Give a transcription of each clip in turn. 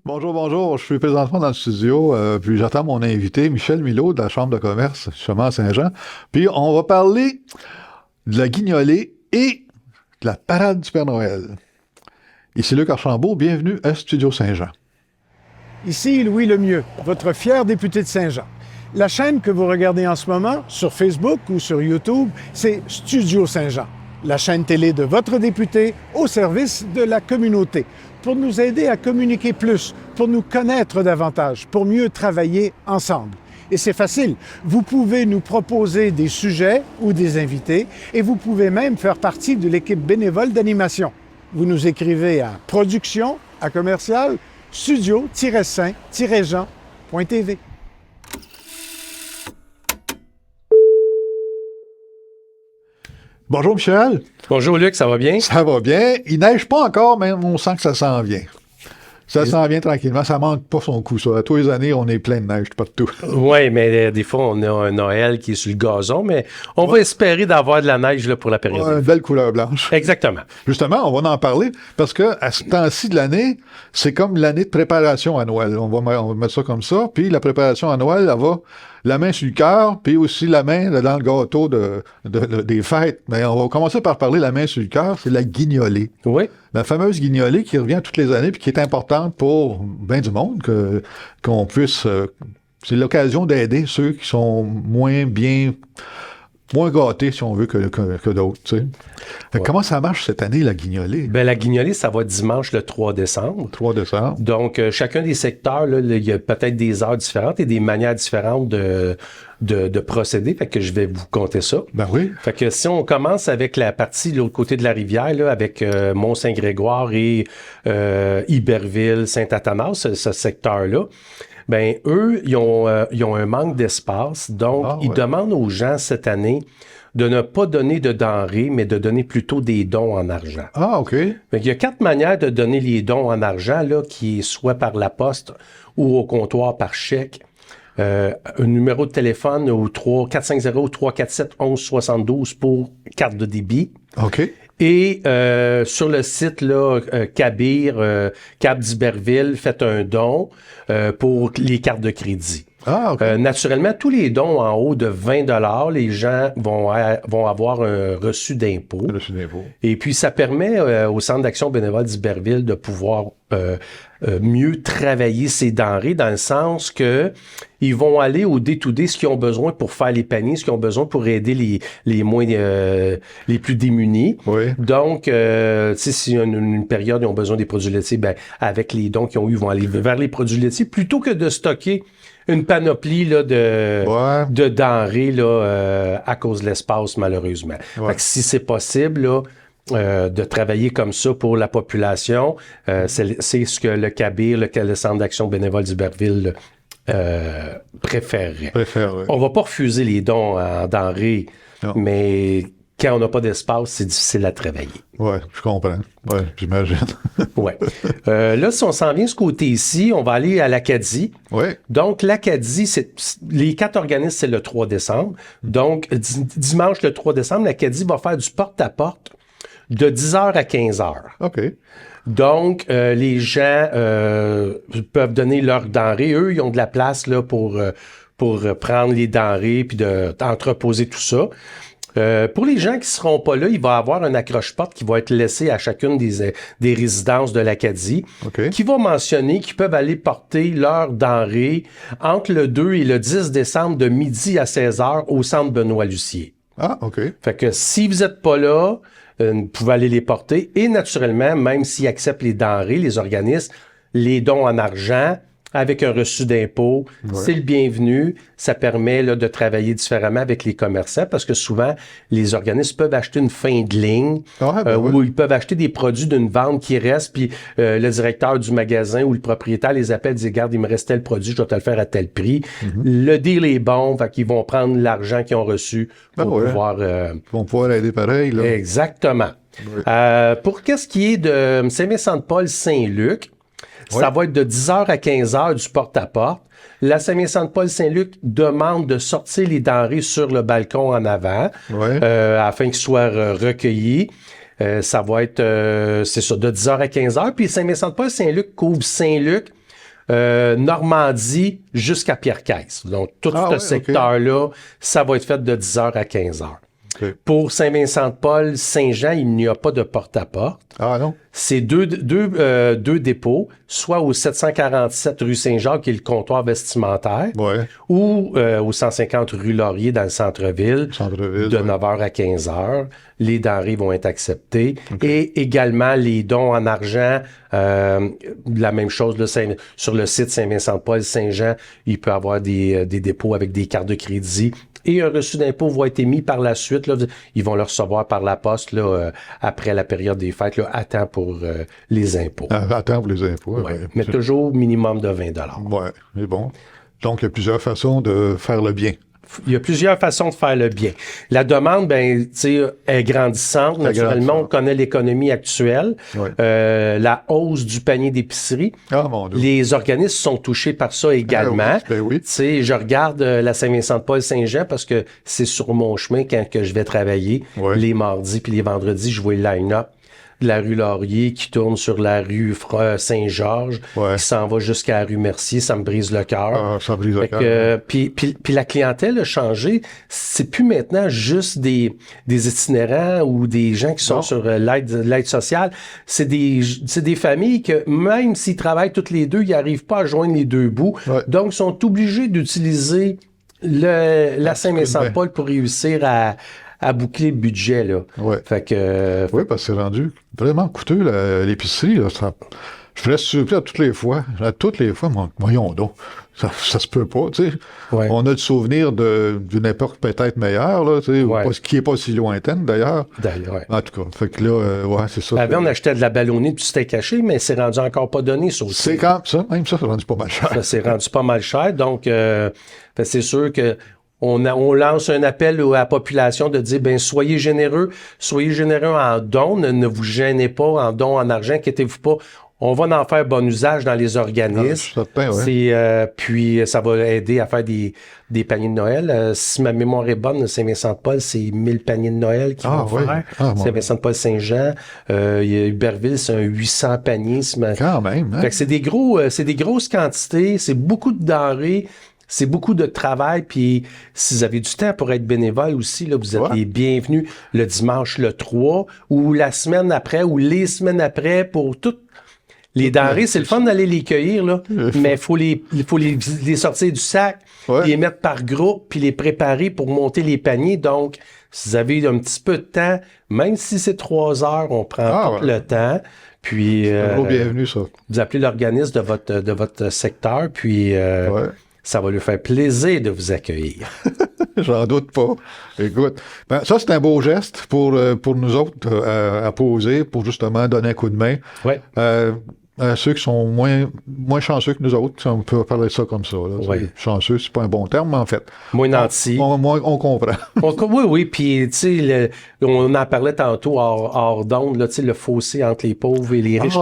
Bonjour, bonjour. Je suis présentement dans le studio, puis j'attends mon invité, Michel Milot, de la Chambre de commerce, justement à Saint-Jean. Puis on va parler de la guignolée et de la parade du Père Noël. Ici Luc Archambault, bienvenue à Studio Saint-Jean. Ici Louis Lemieux, votre fier député de Saint-Jean. La chaîne que vous regardez en ce moment, sur Facebook ou sur YouTube, c'est Studio Saint-Jean, la chaîne télé de votre député au service de la communauté, pour nous aider à communiquer plus, pour nous connaître davantage, pour mieux travailler ensemble. Et c'est facile, vous pouvez nous proposer des sujets ou des invités et vous pouvez même faire partie de l'équipe bénévole d'animation. Vous nous écrivez à production, à commercial, studio-saint-jean.tv. Bonjour Michel. Bonjour Luc, ça va bien? Ça va bien. Il neige pas encore, mais on sent que ça s'en vient. Ça s'en vient tranquillement. Ça manque pas son coup, ça. Tous les années, on est plein de neige, partout. Oui, mais des fois, on a un Noël qui est sur le gazon, mais on va espérer d'avoir de la neige là, pour la période. Une belle couleur blanche. Exactement. Justement, on va en parler parce que à ce temps-ci de l'année, c'est comme l'année de préparation à Noël. On va mettre ça comme ça. Puis la préparation à Noël, elle va la main sur le cœur, puis aussi la main dans le gâteau des fêtes. Mais on va commencer par parler la main sur le cœur, c'est la guignolée. Oui. La fameuse guignolée qui revient toutes les années puis qui est importante pour bien du monde, qu'on puisse... c'est l'occasion d'aider ceux qui sont moins gâtés, si on veut, que d'autres. Tu sais. Ouais. Comment ça marche cette année, la guignolée? Ben, la guignolée, ça va dimanche le 3 décembre. 3 décembre. Donc, chacun des secteurs, là, il y a peut-être des heures différentes et des manières différentes de procéder. Fait que je vais vous compter ça. Ben oui. Fait que si on commence avec la partie de l'autre côté de la rivière, là, avec Mont-Saint-Grégoire et Iberville, Saint-Athanas, ce secteur-là, ben eux, ils ont un manque d'espace. Donc, ils demandent aux gens cette année de ne pas donner de denrées, mais de donner plutôt des dons en argent. Ah, OK. Il y a 4 manières de donner les dons en argent, là, qui est soit par la poste ou au comptoir par chèque. Un numéro de téléphone au 450-347-1172 pour carte de débit. OK. Et sur le site là, Cabir, Cap d'Iberville, faites un don pour les cartes de crédit. Ah, OK. Naturellement, tous les dons en haut de 20 $, les gens vont avoir un reçu d'impôt. Reçu d'impôt. Et puis, ça permet au Centre d'action bénévole d'Iberville de pouvoir mieux travailler ces denrées dans le sens que ils vont aller au day-to-day, ce qu'ils ont besoin pour faire les paniers, ce qu'ils ont besoin pour aider les moins les plus démunis. Oui. Donc, tu sais, si une période ils ont besoin des produits laitiers, ben avec les dons qu'ils ont eu, ils vont aller vers les produits laitiers plutôt que de stocker une panoplie là, de denrées là, à cause de l'espace, malheureusement. Ouais. Fait que si c'est possible, là, de travailler comme ça pour la population, c'est ce que le CABIR, le Centre d'action bénévole d'Iberville, préférerait. Oui. On va pas refuser les dons en denrées, mais quand on n'a pas d'espace, c'est difficile à travailler. Oui, je comprends. Oui, j'imagine. Oui. Là, si on s'en vient ce côté-ci, on va aller à l'Acadie. Oui. Donc, l'Acadie, les 4 organismes, c'est le 3 décembre. Donc, dimanche, le 3 décembre, l'Acadie va faire du porte-à-porte de 10h à 15h. OK. Donc, les gens peuvent donner leurs denrées. Eux, ils ont de la place là, pour prendre les denrées puis d'entreposer tout ça. Pour les gens qui seront pas là, il va y avoir un accroche-porte qui va être laissé à chacune des résidences de l'Acadie, qui va mentionner qu'ils peuvent aller porter leurs denrées entre le 2 et le 10 décembre de midi à 16h au centre Benoît-Lucier. Ah, OK. Fait que si vous n'êtes pas là, vous pouvez aller les porter. Et naturellement, même s'ils acceptent les denrées, les organismes, les dons en argent, avec un reçu d'impôt, c'est le bienvenu. Ça permet là, de travailler différemment avec les commerçants parce que souvent, les organismes peuvent acheter une fin de ligne ou ils peuvent acheter des produits d'une vente qui reste, puis le directeur du magasin ou le propriétaire les appelle et dit « Regarde, il me reste tel produit, je dois te le faire à tel prix. Le deal est bon, fait qu'ils vont prendre l'argent qu'ils ont reçu pour pouvoir... Ils vont pouvoir aider pareil. Là. Exactement. Oui. Pour qu'est-ce qui est de Saint-Vincent-de-Paul-Saint-Luc, ça va être de 10h à 15h du porte-à-porte. La Saint-Vincent-de-Paul-Saint-Luc demande de sortir les denrées sur le balcon en avant afin qu'ils soient recueillis. Ça va être, c'est ça, de 10h à 15h. Puis Saint-Vincent-de-Paul-Saint-Luc couvre Saint-Luc, Normandie jusqu'à Pierre-Caisse. Donc, tout ce secteur-là, ça va être fait de 10h à 15h. Okay. Pour Saint-Vincent-de-Paul, Saint-Jean, il n'y a pas de porte-à-porte. Ah non? C'est deux dépôts, soit au 747 rue Saint-Jacques, qui est le comptoir vestimentaire, ou au 150 rue Laurier, dans le centre-ville, de 9h à 15h. Les denrées vont être acceptées. Okay. Et également, les dons en argent, la même chose là, sur le site Saint-Vincent-de-Paul, Saint-Jean, il peut y avoir des dépôts avec des cartes de crédit. Et un reçu d'impôt va être émis par la suite. Là, ils vont le recevoir par la poste là, après la période des fêtes, là, à temps pour les impôts. À temps pour les impôts, ouais. Mais toujours minimum de 20 $. Oui, mais bon. Donc, il y a plusieurs façons de faire le bien. Il y a plusieurs façons de faire le bien. La demande, ben, tu sais, est grandissante. Naturellement, on connaît l'économie actuelle. Ouais. La hausse du panier d'épicerie. Ah, mon Dieu. Les organismes sont touchés par ça également. Ah, oui. Ben oui. Tu sais, je regarde la Saint-Vincent-de-Paul-Saint-Jean parce que c'est sur mon chemin quand que je vais travailler. Ouais. Les mardis puis les vendredis, je vois le line-up de la rue Laurier qui tourne sur la rue Saint-Georges, qui s'en va jusqu'à la rue Mercier, ça me brise le cœur. Ah, ça brise le cœur. Puis la clientèle a changé. C'est plus maintenant juste des itinérants ou des gens qui sont sur l'aide sociale. C'est des familles que même s'ils travaillent toutes les deux, ils n'arrivent pas à joindre les deux bouts. Ouais. Donc, ils sont obligés d'utiliser la Saint-Vincent-de-Paul pour réussir à boucler le budget, là. Ouais. Fait que... oui, parce que c'est rendu vraiment coûteux, l'épicerie, là. Je reste surpris à toutes les fois. Voyons donc. Ça se peut pas, tu sais. Ouais. On a le souvenir d'une époque peut-être meilleure, là, tu sais, qui est pas si lointaine, d'ailleurs. D'ailleurs, En tout cas, fait que là, c'est ça. Avant, on achetait de la ballonnée du steak haché, mais c'est rendu encore pas donné, ça aussi. C'est quand ça, même ça, c'est rendu pas mal cher. Ça, c'est rendu pas mal cher, donc c'est sûr que on lance un appel à la population de dire, ben soyez généreux en dons, ne vous gênez pas en dons en argent, inquiétez-vous pas. On va en faire bon usage dans les organismes. Certain, ouais. Puis ça va aider à faire des paniers de Noël. Si ma mémoire est bonne, Saint-Vincent-de-Paul, c'est 1000 paniers de Noël qu'ils vont faire. Saint-Vincent-de-Paul-Saint-Jean, Huberville, c'est un 800 paniers. Quand même, hein? Fait que c'est des grosses quantités, c'est beaucoup de denrées. C'est beaucoup de travail, puis si vous avez du temps pour être bénévole aussi, là, vous êtes les bienvenus le dimanche le 3 ou la semaine après ou les semaines après pour toutes les denrées. C'est le fun d'aller les cueillir, là, mais il faut les sortir du sac, les mettre par groupe, puis les préparer pour monter les paniers. Donc, si vous avez un petit peu de temps, même si c'est 3 heures, on prend tout le temps. Puis, bienvenue, ça. Vous appelez l'organisme de votre secteur, puis... ça va lui faire plaisir de vous accueillir. J'en doute pas. Écoute, ça, c'est un beau geste pour nous autres à poser, pour justement donner un coup de main. Ouais. Ceux qui sont moins chanceux que nous autres, si on peut parler de ça comme ça. Là. Chanceux, c'est pas un bon terme, mais en fait. Moins nantis. On comprend. Oui, puis tu sais, on en parlait tantôt hors d'onde, là, tu sais, le fossé entre les pauvres et les riches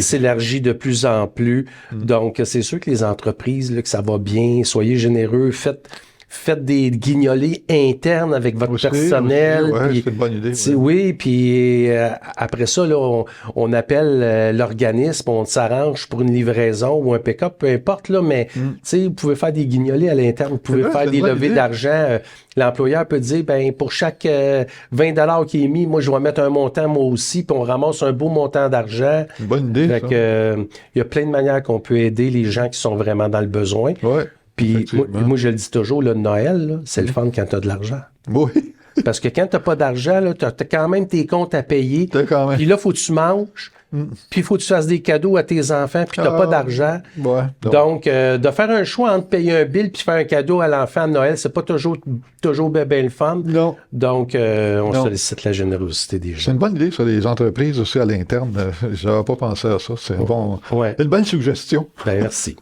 s'élargit de plus en plus. Donc, c'est sûr que les entreprises, là, que ça va bien, soyez généreux, faites des guignolés internes avec votre personnel. Oui, c'est une bonne idée. Oui, puis après ça, là, on appelle l'organisme, on s'arrange pour une livraison ou un pick-up, peu importe, là, mais vous pouvez faire des guignolés à l'interne, vous pouvez faire des levées d'argent. L'employeur peut dire, ben pour chaque 20 $ qui est mis, moi, je vais mettre un montant, moi aussi, puis on ramasse un beau montant d'argent. Une bonne idée, fait que, il y a plein de manières qu'on peut aider les gens qui sont vraiment dans le besoin. Ouais. Puis moi, je le dis toujours, le Noël, là, c'est le fun quand tu as de l'argent. Oui. Parce que quand tu n'as pas d'argent, tu as quand même tes comptes à payer. Puis là, il faut que tu manges. Puis il faut que tu fasses des cadeaux à tes enfants, puis tu n'as pas d'argent. Ouais, donc, de faire un choix entre payer un bill puis faire un cadeau à l'enfant à Noël, c'est pas toujours bien le fun. Non. Donc, on sollicite la générosité des gens. C'est une bonne idée, ça, les entreprises aussi à l'interne. Je n'avais pas pensé à ça. C'est une bonne suggestion. Ben, merci.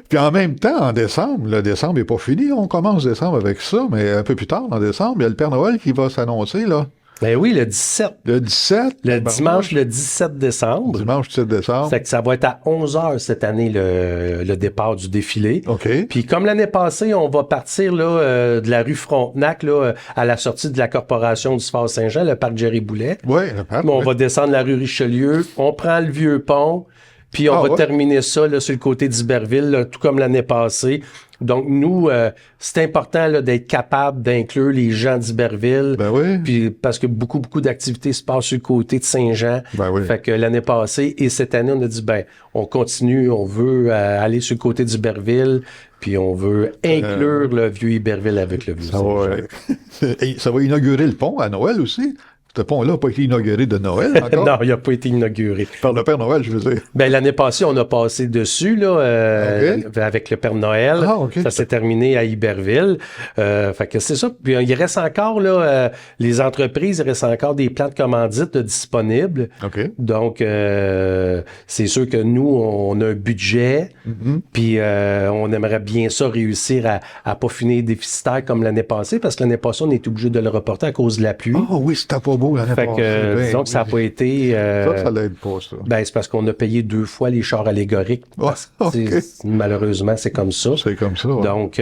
Puis en même temps, en décembre, le décembre n'est pas fini. On commence décembre avec ça, mais un peu plus tard, en décembre, il y a le Père Noël qui va s'annoncer, là. Ben oui, le 17. Le 17? Le dimanche, le 17 décembre. Dimanche 17 décembre. C'est que ça va être à 11h cette année, le départ du défilé. OK. Puis comme l'année passée, on va partir là, de la rue Frontenac là, à la sortie de la Corporation du Phare Saint-Jean, le parc Jerry-Boulet. Oui, le parc. On va descendre la rue Richelieu, on prend le vieux pont, puis on va terminer ça là, sur le côté d'Iberville, là, tout comme l'année passée. Donc, nous, c'est important là, d'être capable d'inclure les gens d'Iberville. Ben oui. Puis, parce que beaucoup d'activités se passent sur le côté de Saint-Jean. Ben oui. Fait que l'année passée et cette année, on a dit, on continue, on veut aller sur le côté d'Iberville, puis on veut inclure le vieux Iberville avec le vieux Saint-Jean. Ça va inaugurer le pont à Noël aussi. Ce pont-là n'a pas été inauguré de Noël encore? Non, il n'a pas été inauguré. Par le Père Noël, je veux dire. Ben, l'année passée, on a passé dessus là, avec le Père Noël. Ah, OK. Ça s'est terminé à Iberville. Fait que c'est ça. Puis il reste encore, là, les entreprises, il reste encore des plans de commandite disponibles. OK. Donc, c'est sûr que nous, on a un budget, puis on aimerait bien ça réussir à pas finir déficitaire comme l'année passée, parce que l'année passée, on est obligé de le reporter à cause de la pluie. Ah oui, c'était pas beau l'année Fait passée. que, disons que ça n'a pas été... Ça l'aide pas, ça. Ben, c'est parce qu'on a payé 2 fois les chars allégoriques. Malheureusement, c'est comme ça. C'est comme ça, ouais. Donc,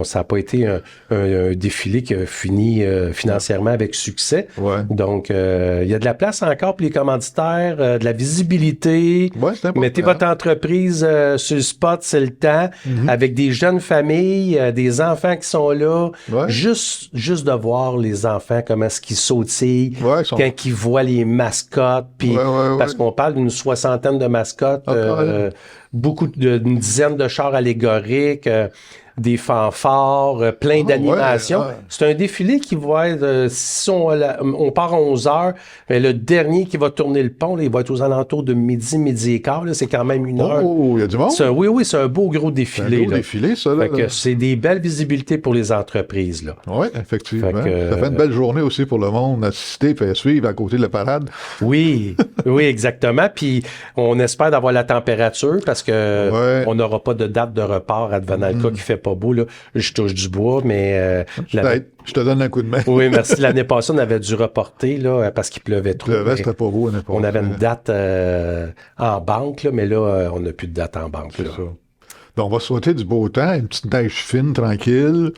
ça n'a pas été un défilé qui a fini financièrement avec succès. Ouais. Donc, il y a de la place encore pour les commanditaires, de la visibilité. Ouais, c'est important. Mettez votre entreprise sur le spot, c'est le temps, avec des jeunes familles, des enfants qui sont là. Ouais. Juste de voir les enfants, comment est-ce qu'ils sautillent, quand ils voient les mascottes, puis parce qu'on parle d'une 60aine de mascottes, une dizaine de chars allégoriques, des fanfares, plein d'animations. C'est un défilé qui va être, si on part à 11h, mais le dernier qui va tourner le pont, là, il va être aux alentours de midi et quart. Là, c'est quand même 1 heure. Oh, il y a du monde? Oui, c'est un beau gros défilé. C'est un beau défilé, ça. Là, fait que c'est des belles visibilités pour les entreprises. Là. Oui, effectivement. Fait que, ça fait une belle journée aussi pour le monde assister et suivre à côté de la parade. Oui, exactement. Puis on espère d'avoir la température parce que on n'aura pas de date de report advenant le cas qui fait pas beau. Là. Je touche du bois, mais... je te donne un coup de main. Oui, merci. L'année passée, on avait dû reporter là, parce qu'il pleuvait trop. C'était pas beau l'année passée. On avait une date en banque, là, mais là, on n'a plus de date en banque. C'est ça. Donc, on va souhaiter du beau temps, une petite neige fine, tranquille.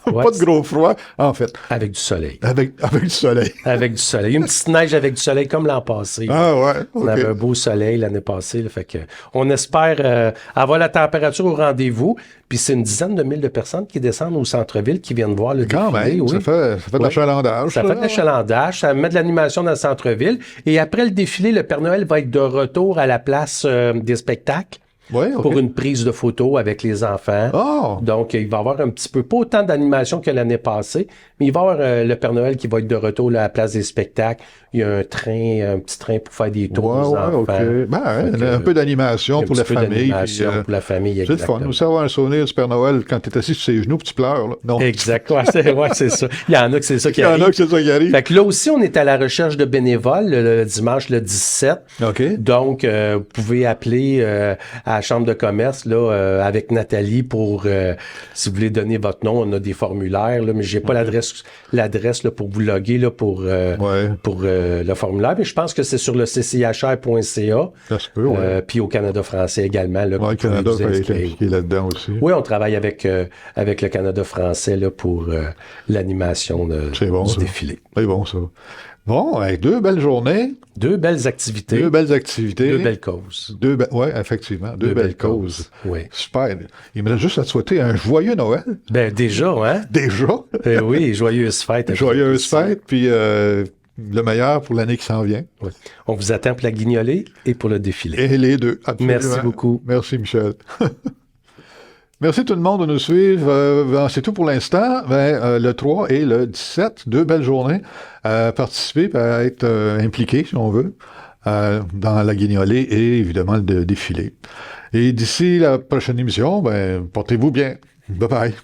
Pas de gros froid, en fait. Avec du soleil. Avec du soleil. Avec du soleil. Une petite neige avec du soleil comme l'an passé. Ah ouais, On avait un beau soleil l'année passée. Là, fait que on espère avoir la température au rendez-vous. Puis c'est une dizaine de mille de personnes qui descendent au centre-ville, qui viennent voir le défilé. Quand même, ça fait de l'achalandage. Ça fait de l'achalandage, ça met de l'animation dans le centre-ville. Et après le défilé, le Père Noël va être de retour à la place des spectacles. Pour une prise de photo avec les enfants. Oh. Donc, il va y avoir un petit peu, pas autant d'animation que l'année passée, mais il va y avoir le Père Noël qui va être de retour là, à la place des spectacles. Il y a un petit train pour faire des tours aux enfants. Un peu d'animation pour la famille. Pour la famille, c'est le fun. Aussi avoir un souvenir du Père Noël quand tu es assis sur ses genoux et tu pleures. Là. Non. Exact. C'est ça. Il y en a que c'est ça qui arrive. Il y en a que c'est ça qui arrive. Fait que là aussi, on est à la recherche de bénévoles le dimanche le 17. OK. Donc, vous pouvez appeler à la Chambre de commerce là, avec Nathalie pour, si vous voulez donner votre nom, on a des formulaires, là, mais j'ai pas l'adresse là, pour vous loguer là, pour le formulaire. Mais je pense que c'est sur le cchr.ca. Ça se peut, puis au Canada français également. Là, le Canada va être impliqué là-dedans aussi. Oui, on travaille avec le Canada français là, pour l'animation du défilé. C'est bon, ça. Bon, 2 belles journées. 2 belles activités. 2 belles activités. 2 belles causes. Oui, effectivement. 2 belles causes. Oui. Super. Il me reste juste à te souhaiter un joyeux Noël. Ben, déjà, hein? Déjà? Oui, joyeuses fêtes. Joyeuses fêtes, puis le meilleur pour l'année qui s'en vient. Oui. On vous attend pour la guignolée et pour le défilé. Et les deux, absolument. Merci beaucoup. Merci, Michel. Merci tout le monde de nous suivre. C'est tout pour l'instant. Le 3 et le 17, 2 belles journées. Participer, à être impliqué, si on veut, dans la guignolée et évidemment le défilé. Et d'ici la prochaine émission, portez-vous bien. Bye bye.